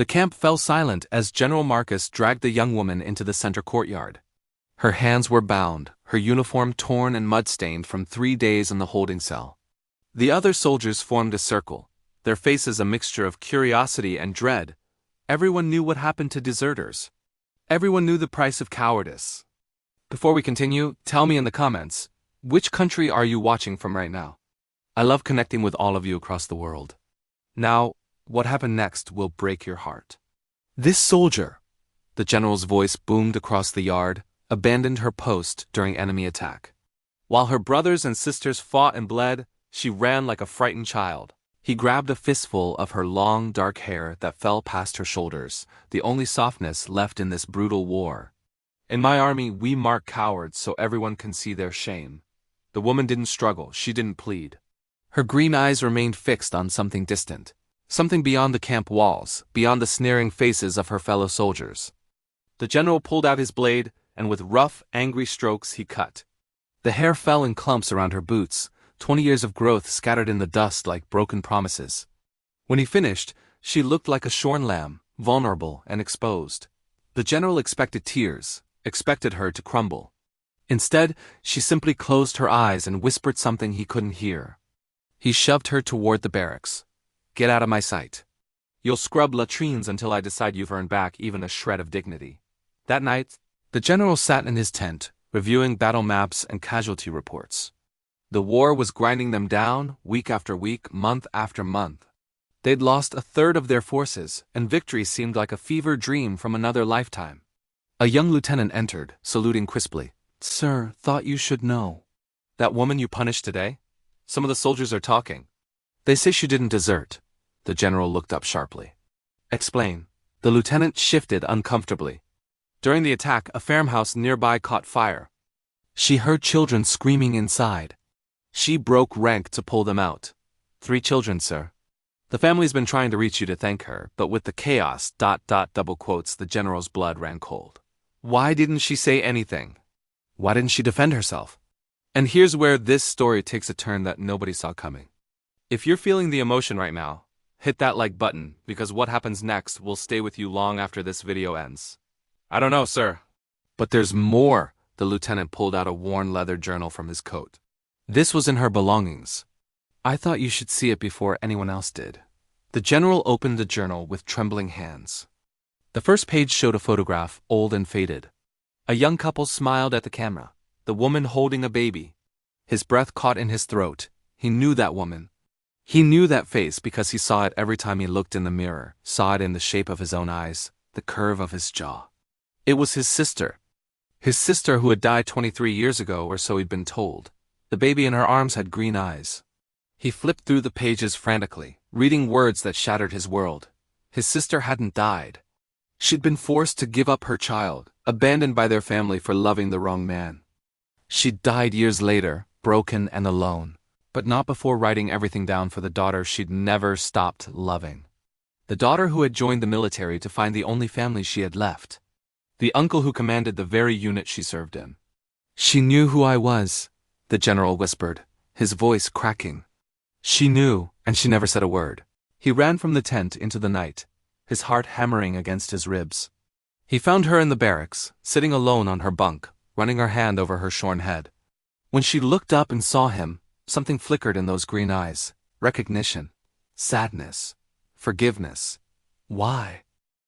The camp fell silent as General Marcus dragged the young woman into the center courtyard. Her hands were bound, her uniform torn and mud-stained from 3 days in the holding cell. The other soldiers formed a circle, their faces a mixture of curiosity and dread. Everyone knew what happened to deserters. Everyone knew the price of cowardice. Before we continue, tell me in the comments, which country are you watching from right now? I love connecting with all of you across the world. Now, what happened next will break your heart. This soldier, the general's voice boomed across the yard, abandoned her post during enemy attack. While her brothers and sisters fought and bled, she ran like a frightened child. He grabbed a fistful of her long, dark hair that fell past her shoulders, the only softness left in this brutal war. In my army, we mark cowards so everyone can see their shame. The woman didn't struggle, she didn't plead. Her green eyes remained fixed on something distant, something beyond the camp walls, beyond the sneering faces of her fellow soldiers. The general pulled out his blade, and with rough, angry strokes he cut. The hair fell in clumps around her boots, 20 years of growth scattered in the dust like broken promises. When he finished, she looked like a shorn lamb, vulnerable and exposed. The general expected tears, expected her to crumble. Instead, she simply closed her eyes and whispered something he couldn't hear. He shoved her toward the barracks. Get out of my sight. You'll scrub latrines until I decide you've earned back even a shred of dignity. That night, the general sat in his tent, reviewing battle maps and casualty reports. The war was grinding them down, week after week, month after month. They'd lost a third of their forces, and victory seemed like a fever dream from another lifetime. A young lieutenant entered, saluting crisply. Sir, thought you should know. That woman you punished today? Some of the soldiers are talking. They say she didn't desert. The general looked up sharply. Explain. The lieutenant shifted uncomfortably. During the attack, a farmhouse nearby caught fire. She heard children screaming inside. She broke rank to pull them out. 3 children, sir. The family's been trying to reach you to thank her, but with the chaos, double quotes, the general's blood ran cold. Why didn't she say anything? Why didn't she defend herself? And here's where this story takes a turn that nobody saw coming. If you're feeling the emotion right now, hit that like button, because what happens next will stay with you long after this video ends. I don't know, sir. But there's more. The lieutenant pulled out a worn leather journal from his coat. This was in her belongings. I thought you should see it before anyone else did. The general opened the journal with trembling hands. The first page showed a photograph, old and faded. A young couple smiled at the camera, the woman holding a baby. His breath caught in his throat. He knew that woman. He knew that face because he saw it every time he looked in the mirror, saw it in the shape of his own eyes, the curve of his jaw. It was his sister. His sister who had died 23 years ago, or so he'd been told. The baby in her arms had green eyes. He flipped through the pages frantically, reading words that shattered his world. His sister hadn't died. She'd been forced to give up her child, abandoned by their family for loving the wrong man. She'd died years later, broken and alone, but not before writing everything down for the daughter she'd never stopped loving. The daughter who had joined the military to find the only family she had left. The uncle who commanded the very unit she served in. She knew who I was, the general whispered, his voice cracking. She knew, and she never said a word. He ran from the tent into the night, his heart hammering against his ribs. He found her in the barracks, sitting alone on her bunk, running her hand over her shorn head. When she looked up and saw him, something flickered in those green eyes. Recognition. Sadness. Forgiveness. Why?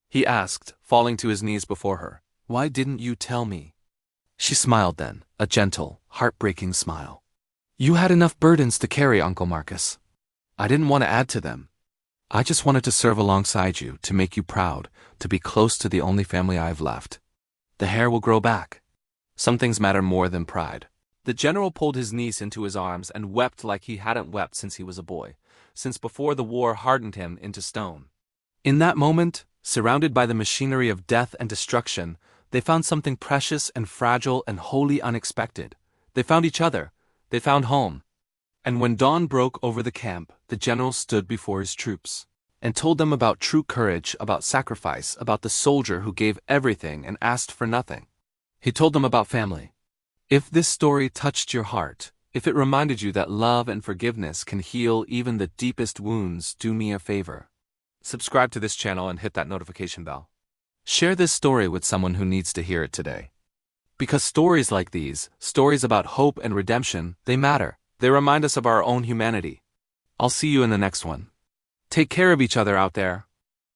He asked, falling to his knees before her. Why didn't you tell me? She smiled then, a gentle, heartbreaking smile. You had enough burdens to carry, Uncle Marcus. I didn't want to add to them. I just wanted to serve alongside you, to make you proud, to be close to the only family I've left. The hair will grow back. Some things matter more than pride. The general pulled his niece into his arms and wept like he hadn't wept since he was a boy, since before the war hardened him into stone. In that moment, surrounded by the machinery of death and destruction, they found something precious and fragile and wholly unexpected. They found each other. They found home. And when dawn broke over the camp, the general stood before his troops and told them about true courage, about sacrifice, about the soldier who gave everything and asked for nothing. He told them about family. If this story touched your heart, if it reminded you that love and forgiveness can heal even the deepest wounds, do me a favor. Subscribe to this channel and hit that notification bell. Share this story with someone who needs to hear it today. Because stories like these, stories about hope and redemption, they matter. They remind us of our own humanity. I'll see you in the next one. Take care of each other out there.